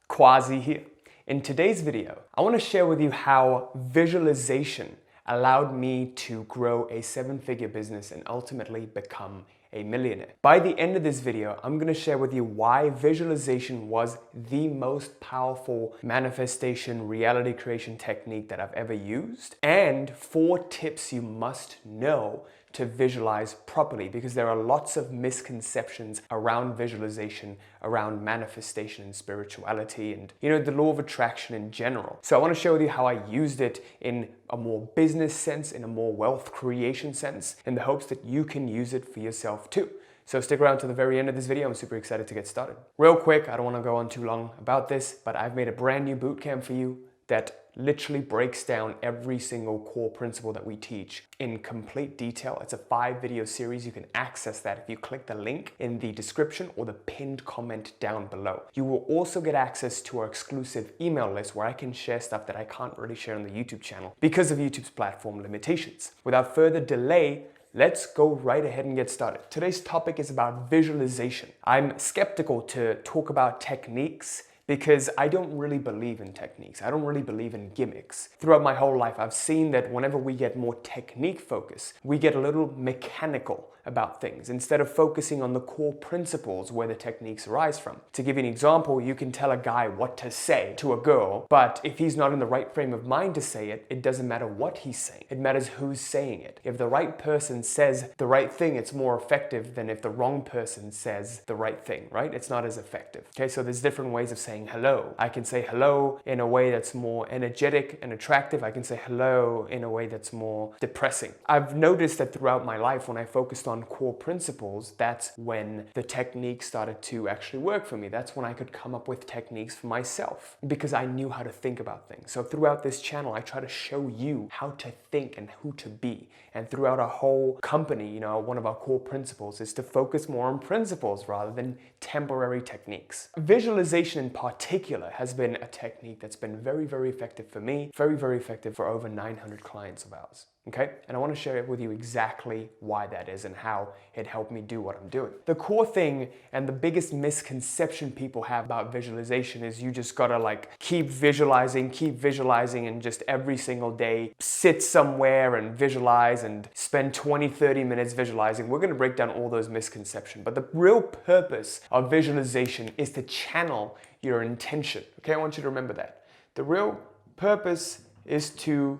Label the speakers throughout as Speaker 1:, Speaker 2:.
Speaker 1: Quazi here. In today's video, I want to share with you how visualization allowed me to grow a 7-figure business and ultimately become a millionaire. By the end of this video, I'm going to share with you why visualization was the most powerful manifestation reality creation technique that I've ever used, and 4 tips you must know to visualize properly, because there are lots of misconceptions around visualization, around manifestation and spirituality and, the law of attraction in general. So I want to share with you how I used it in a more business sense, in a more wealth creation sense, in the hopes that you can use it for yourself too. So stick around to the very end of this video. I'm super excited to get started. Real quick, I don't want to go on too long about this, but I've made a brand new bootcamp for you that literally breaks down every single core principle that we teach in complete detail. It's a 5-video series. You can access that if you click the link in the description or the pinned comment down below. You will also get access to our exclusive email list where I can share stuff that I can't really share on the YouTube channel because of YouTube's platform limitations. Without further delay, let's go right ahead and get started. Today's topic is about visualization. I'm skeptical to talk about techniques because I don't really believe in techniques. I don't really believe in gimmicks. Throughout my whole life, I've seen that whenever we get more technique focused, we get a little mechanical about things instead of focusing on the core principles where the techniques arise from. To give you an example, you can tell a guy what to say to a girl, but if he's not in the right frame of mind to say it, it doesn't matter what he's saying. It matters who's saying it. If the right person says the right thing, it's more effective than if the wrong person says the right thing, right? It's not as effective. Okay, so there's different ways of saying hello. I can say hello in a way that's more energetic and attractive. I can say hello in a way that's more depressing. I've noticed that throughout my life, when I focused on core principles, that's when the technique started to actually work for me. That's when I could come up with techniques for myself because I knew how to think about things. So throughout this channel, I try to show you how to think and who to be. And throughout our whole company, one of our core principles is to focus more on principles rather than temporary techniques. Visualization in particular has been a technique that's been very, very effective for me, very, very effective for over 900 clients of ours. Okay? And I want to share with you exactly why that is and how it helped me do what I'm doing. The core thing and the biggest misconception people have about visualization is you just gotta keep visualizing and just every single day sit somewhere and visualize and spend 20-30 minutes visualizing. We're going to break down all those misconceptions. But the real purpose of visualization is to channel your intention. Okay? I want you to remember that. The real purpose is to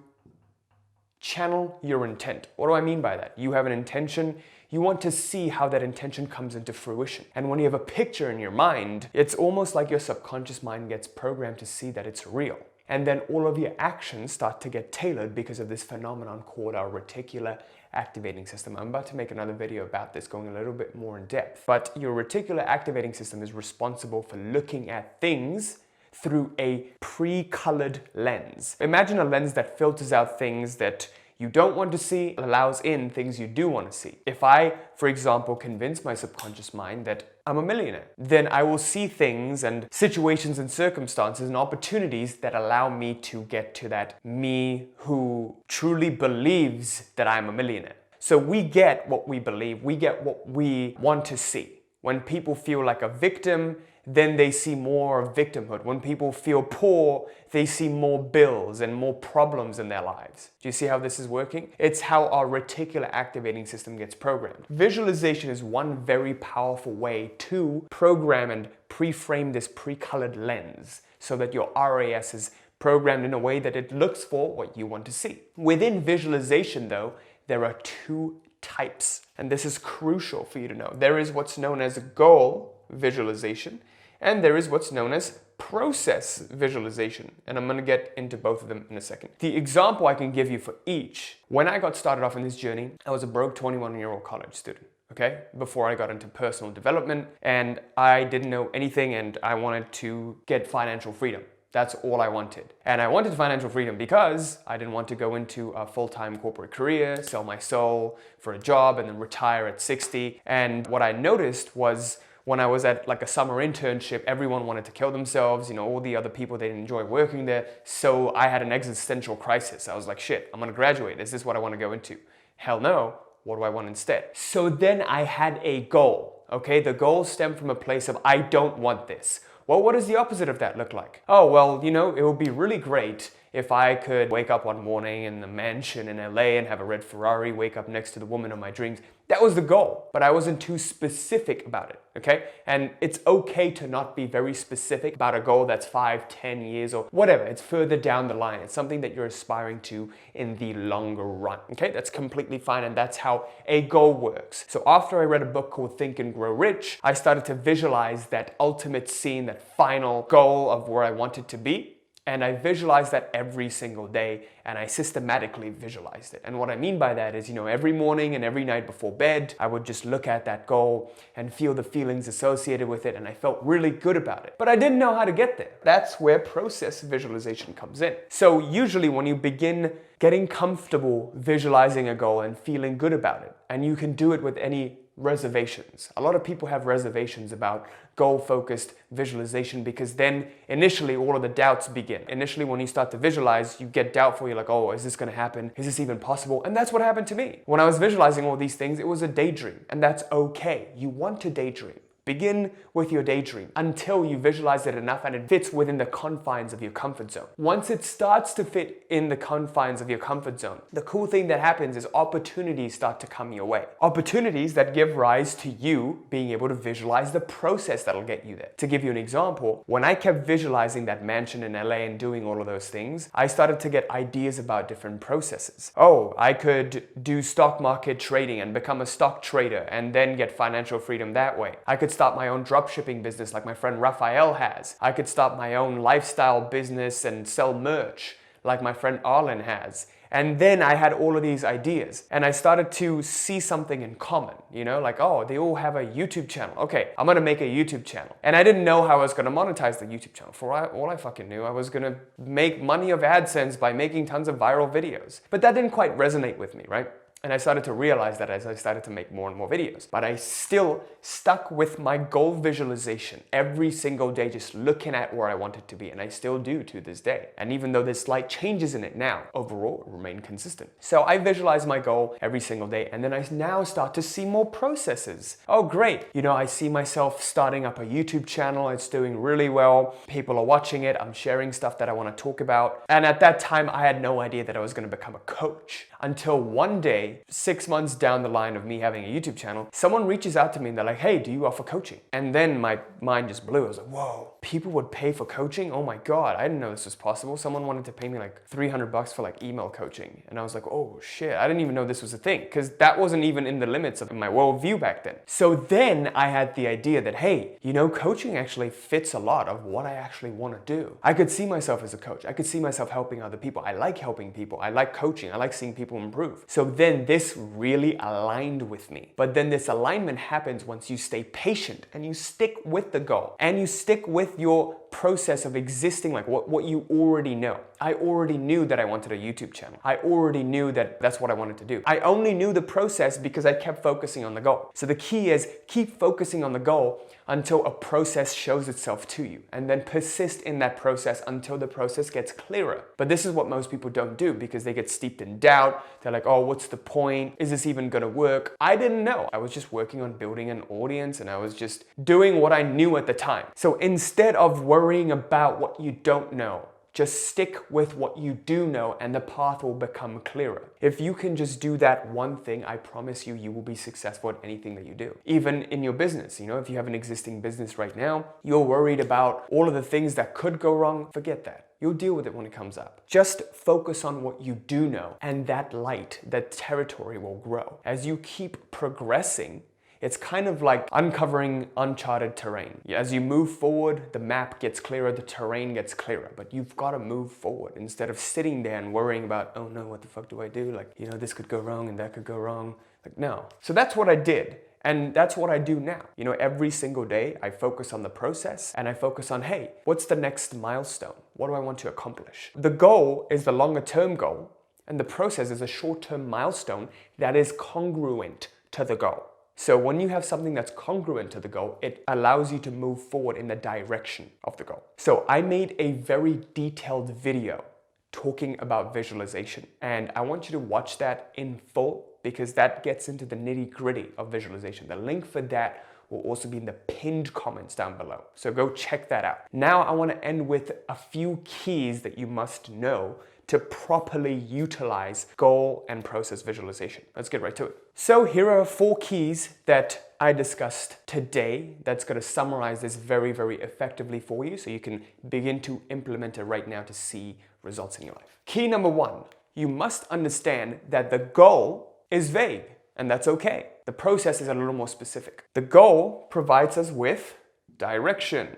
Speaker 1: channel your intent. What do I mean by that? You have an intention, you want to see how that intention comes into fruition. And when you have a picture in your mind, it's almost like your subconscious mind gets programmed to see that it's real. And then all of your actions start to get tailored because of this phenomenon called our reticular activating system. I'm about to make another video about this, going a little bit more in depth. But your reticular activating system is responsible for looking at things through a pre-colored lens. Imagine a lens that filters out things that you don't want to see, allows in things you do want to see. If I, for example, convince my subconscious mind that I'm a millionaire, then I will see things and situations and circumstances and opportunities that allow me to get to that me who truly believes that I'm a millionaire. So we get what we believe, we get what we want to see. When people feel like a victim, then they see more of victimhood. When people feel poor, they see more bills and more problems in their lives. Do you see how this is working? It's how our reticular activating system gets programmed. Visualization is one very powerful way to program and pre-frame this pre-colored lens so that your RAS is programmed in a way that it looks for what you want to see. Within visualization, though, there are 2 types, and this is crucial for you to know. There is what's known as goal visualization, and there is what's known as process visualization. And I'm going to get into both of them in a second. The example I can give you for each, when I got started off in this journey, I was a broke 21-year-old college student. Okay, before I got into personal development, and I didn't know anything, and I wanted to get financial freedom. That's all I wanted. And I wanted financial freedom because I didn't want to go into a full-time corporate career, sell my soul for a job, and then retire at 60. And what I noticed was when I was at a summer internship, everyone wanted to kill themselves. All the other people, they didn't enjoy working there. So I had an existential crisis. I was like, shit, I'm gonna graduate. Is this what I wanna go into? Hell no. What do I want instead? So then I had a goal. Okay, the goal stemmed from a place of I don't want this. Well, what does the opposite of that look like? Oh, well, it would be really great if I could wake up one morning in a mansion in LA and have a red Ferrari, wake up next to the woman of my dreams. That was the goal, but I wasn't too specific about it, okay? And it's okay to not be very specific about a goal that's 5, 10 years or whatever. It's further down the line. It's something that you're aspiring to in the longer run, okay? That's completely fine, and that's how a goal works. So after I read a book called Think and Grow Rich, I started to visualize that ultimate scene, that final goal of where I wanted to be. And I visualized that every single day, and I systematically visualized it. And what I mean by that is, every morning and every night before bed, I would just look at that goal and feel the feelings associated with it, and I felt really good about it. But I didn't know how to get there. That's where process visualization comes in. So usually when you begin getting comfortable visualizing a goal and feeling good about it, and you can do it with any reservations. A lot of people have reservations about goal-focused visualization because then initially all of the doubts begin. Initially when you start to visualize, you get doubtful. You're like, oh, is this going to happen? Is this even possible? And that's what happened to me. When I was visualizing all these things, it was a daydream, and that's okay. You want to daydream. Begin with your daydream until you visualize it enough and it fits within the confines of your comfort zone. Once it starts to fit in the confines of your comfort zone, the cool thing that happens is opportunities start to come your way. Opportunities that give rise to you being able to visualize the process that'll get you there. To give you an example, when I kept visualizing that mansion in LA and doing all of those things, I started to get ideas about different processes. Oh, I could do stock market trading and become a stock trader and then get financial freedom that way. I could start my own dropshipping business like my friend Raphael has. I could start my own lifestyle business and sell merch like my friend Arlen has. And then I had all of these ideas and I started to see something in common, like, oh, they all have a YouTube channel. Okay, I'm gonna make a YouTube channel. And I didn't know how I was gonna monetize the YouTube channel. For all I fucking knew, I was gonna make money of AdSense by making tons of viral videos. But that didn't quite resonate with me, right? And I started to realize that as I started to make more and more videos. But I still stuck with my goal visualization every single day, just looking at where I wanted to be. And I still do to this day. And even though there's slight changes in it now, overall it remained consistent. So I visualize my goal every single day. And then I now start to see more processes. Oh, great. I see myself starting up a YouTube channel. It's doing really well. People are watching it. I'm sharing stuff that I want to talk about. And at that time, I had no idea that I was going to become a coach. Until one day, 6 months down the line of me having a YouTube channel, someone reaches out to me and they're like, hey, do you offer coaching? And then my mind just blew. I was like, whoa, people would pay for coaching? Oh my God, I didn't know this was possible. Someone wanted to pay me like $300 for like email coaching. And I was like, oh shit, I didn't even know this was a thing because that wasn't even in the limits of my worldview back then. So then I had the idea that, hey, coaching actually fits a lot of what I actually want to do. I could see myself as a coach. I could see myself helping other people. I like helping people. I like coaching. I like seeing people improve. So then this really aligned with me. But then this alignment happens once you stay patient and you stick with the goal and you stick with your process of existing, like what you already know. I already knew that I wanted a YouTube channel. I already knew that that's what I wanted to do. I only knew the process because I kept focusing on the goal. So the key is keep focusing on the goal until a process shows itself to you, and then persist in that process until the process gets clearer. But this is what most people don't do because they get steeped in doubt. They're like, oh, what's the point? Is this even gonna work? I didn't know. I was just working on building an audience and I was just doing what I knew at the time. So instead of worrying about what you don't know, just stick with what you do know and the path will become clearer. If you can just do that one thing, I promise you, you will be successful at anything that you do. Even in your business, if you have an existing business right now, you're worried about all of the things that could go wrong, forget that. You'll deal with it when it comes up. Just focus on what you do know and that light, that territory will grow. As you keep progressing, it's kind of like uncovering uncharted terrain. As you move forward, the map gets clearer, the terrain gets clearer, but you've got to move forward instead of sitting there and worrying about, oh no, what the fuck do I do? Like, this could go wrong and that could go wrong. Like, no. So that's what I did. And that's what I do now. Every single day I focus on the process and I focus on, hey, what's the next milestone? What do I want to accomplish? The goal is the longer term goal and the process is a short-term milestone that is congruent to the goal. So when you have something that's congruent to the goal, it allows you to move forward in the direction of the goal. So I made a very detailed video talking about visualization, and I want you to watch that in full because that gets into the nitty-gritty of visualization. The link for that will also be in the pinned comments down below. So go check that out. Now I want to end with a few keys that you must know to properly utilize goal and process visualization. Let's get right to it. So here are 4 keys that I discussed today that's going to summarize this very, very effectively for you so you can begin to implement it right now to see results in your life. Key number 1, you must understand that the goal is vague, and that's okay. The process is a little more specific. The goal provides us with direction,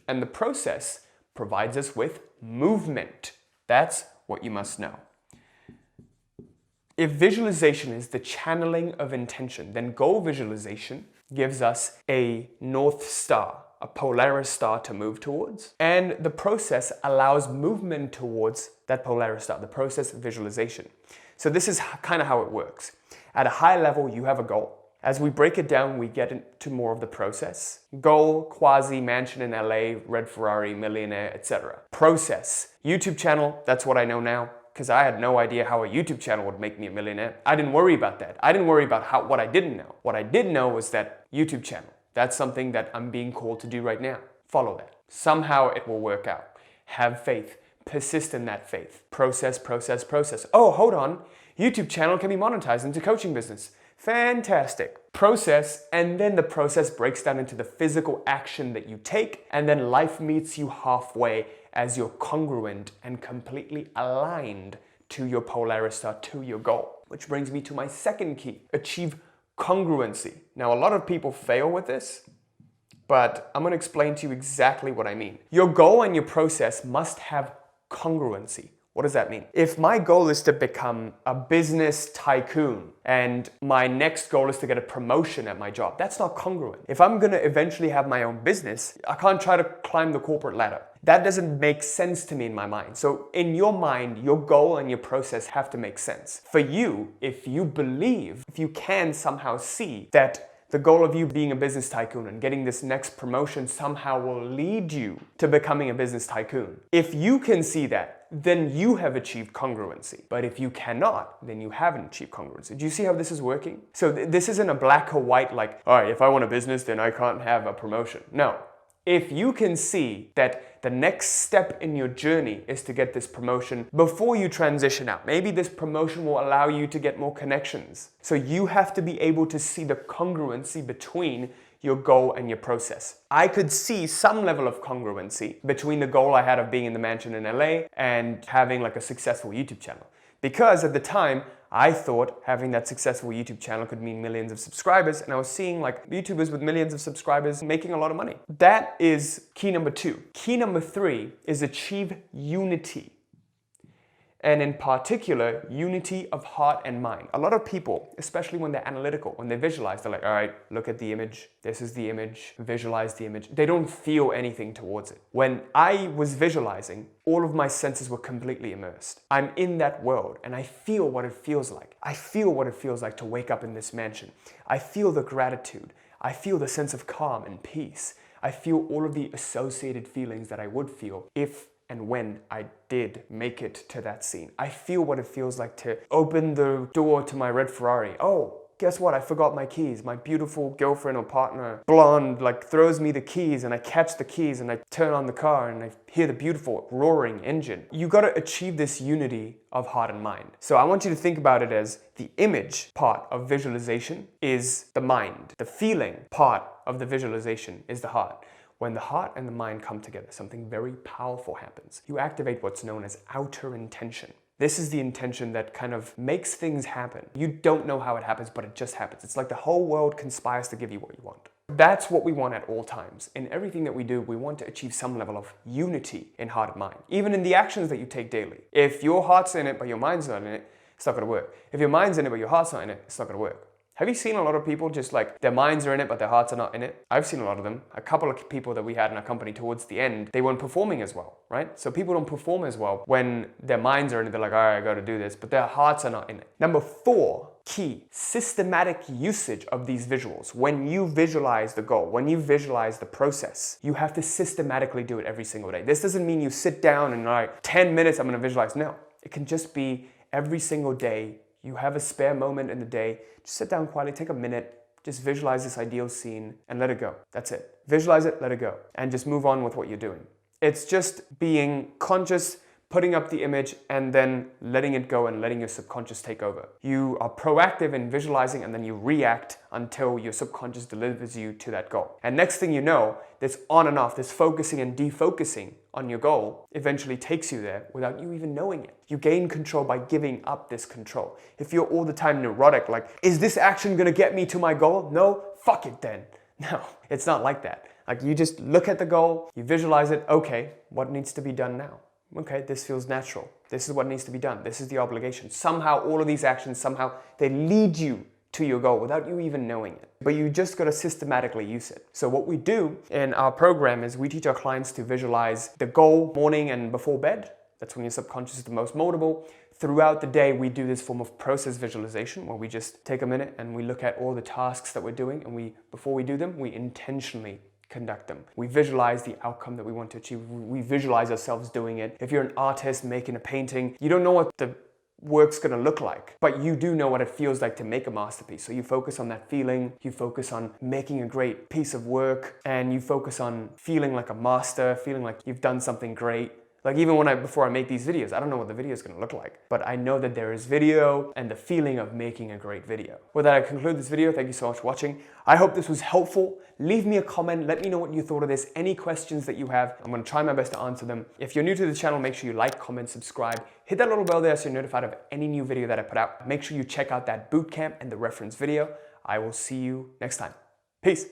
Speaker 1: and the process provides us with movement. That's what you must know. If visualization is the channeling of intention, then goal visualization gives us a North Star, a Polaris star to move towards. And the process allows movement towards that Polaris star, the process of visualization. So this is kind of how it works. At a high level, you have a goal. As we break it down, we get into more of the process. Goal, Quazi, mansion in LA, red Ferrari, millionaire, etc. Process. YouTube channel, that's what I know now, because I had no idea how a YouTube channel would make me a millionaire. I didn't worry about that. I didn't worry about what I didn't know. What I did know was that YouTube channel. That's something that I'm being called to do right now. Follow that. Somehow it will work out. Have faith. Persist in that faith. Process, process, process. Oh, hold on. YouTube channel can be monetized into coaching business. Fantastic. Process, and then the process breaks down into the physical action that you take, and then life meets you halfway as you're congruent and completely aligned to your Polaris star, to your goal. Which brings me to my second key, achieve congruency. Now, a lot of people fail with this, but I'm going to explain to you exactly what I mean. Your goal and your process must have congruency. What does that mean? If my goal is to become a business tycoon and my next goal is to get a promotion at my job, that's not congruent. If I'm gonna eventually have my own business, I can't try to climb the corporate ladder. That doesn't make sense to me in my mind. So in your mind, your goal and your process have to make sense. For you, if you believe, if you can somehow see that the goal of you being a business tycoon and getting this next promotion somehow will lead you to becoming a business tycoon. If you can see that, then you have achieved congruency. But if you cannot, then you haven't achieved congruency. Do you see how this is working? So this isn't a black or white like, all right, if I want a business, then I can't have a promotion. No. If you can see that the next step in your journey is to get this promotion before you transition out, maybe this promotion will allow you to get more connections. So you have to be able to see the congruency between your goal and your process. I could see some level of congruency between the goal I had of being in the mansion in LA and having like a successful YouTube channel. Because at the time, I thought having that successful YouTube channel could mean millions of subscribers, and I was seeing like YouTubers with millions of subscribers making a lot of money. That is key number 2. Key number 3 is achieve unity. And in particular, unity of heart and mind. A lot of people, especially when they're analytical, when they visualize, they're like, all right, look at the image. This is the image. Visualize the image. They don't feel anything towards it. When I was visualizing, all of my senses were completely immersed. I'm in that world and I feel what it feels like. I feel what it feels like to wake up in this mansion. I feel the gratitude. I feel the sense of calm and peace. I feel all of the associated feelings that I would feel if and when I did make it to that scene. I feel what it feels like to open the door to my red Ferrari. Oh, guess what? I forgot my keys. My beautiful girlfriend or partner, blonde, like throws me the keys and I catch the keys and I turn on the car and I hear the beautiful roaring engine. You gotta achieve this unity of heart and mind. So I want you to think about it as the image part of visualization is the mind. The feeling part of the visualization is the heart. When the heart and the mind come together, something very powerful happens. You activate what's known as outer intention. This is the intention that kind of makes things happen. You don't know how it happens, but it just happens. It's like the whole world conspires to give you what you want. That's what we want at all times. In everything that we do, we want to achieve some level of unity in heart and mind. Even in the actions that you take daily. If your heart's in it, but your mind's not in it, it's not gonna work. If your mind's in it, but your heart's not in it, it's not gonna work. Have you seen a lot of people just like their minds are in it, but their hearts are not in it? I've seen a lot of them. A couple of people that we had in our company towards the end, they weren't performing as well, right? So people don't perform as well when their minds are in it. They're like, all right, I got to do this, but their hearts are not in it. Number 4, key, systematic usage of these visuals. When you visualize the goal, when you visualize the process, you have to systematically do it every single day. This doesn't mean you sit down and like 10 minutes, I'm going to visualize. No, it can just be every single day. You have a spare moment in the day, just sit down quietly, take a minute, just visualize this ideal scene and let it go. That's it. Visualize it, let it go, and just move on with what you're doing. It's just being conscious, putting up the image, and then letting it go and letting your subconscious take over. You are proactive in visualizing, and then you react until your subconscious delivers you to that goal. And next thing you know, this on and off, this focusing and defocusing on your goal eventually takes you there without you even knowing it. You gain control by giving up this control. If you're all the time neurotic, like, is this action gonna get me to my goal? No, fuck it then. No, it's not like that. Like, you just look at the goal, you visualize it, okay, what needs to be done now? Okay, this feels natural. This is what needs to be done. This is the obligation. Somehow, all of these actions, somehow they lead you to your goal without you even knowing it. But you just got to systematically use it. So what we do in our program is we teach our clients to visualize the goal morning and before bed. That's when your subconscious is the most moldable. Throughout the day, we do this form of process visualization where we just take a minute and we look at all the tasks that we're doing, and before we do them, we intentionally conduct them. We visualize the outcome that we want to achieve. We visualize ourselves doing it. If you're an artist making a painting, you don't know what the work's gonna look like, but you do know what it feels like to make a masterpiece. So you focus on that feeling, you focus on making a great piece of work, and you focus on feeling like a master, feeling like you've done something great. Like, even before I make these videos, I don't know what the video is going to look like, but I know that there is video and the feeling of making a great video. With that, I conclude this video. Thank you so much for watching. I hope this was helpful. Leave me a comment. Let me know what you thought of this. Any questions that you have, I'm going to try my best to answer them. If you're new to the channel, make sure you like, comment, subscribe. Hit that little bell there so you're notified of any new video that I put out. Make sure you check out that bootcamp and the reference video. I will see you next time. Peace.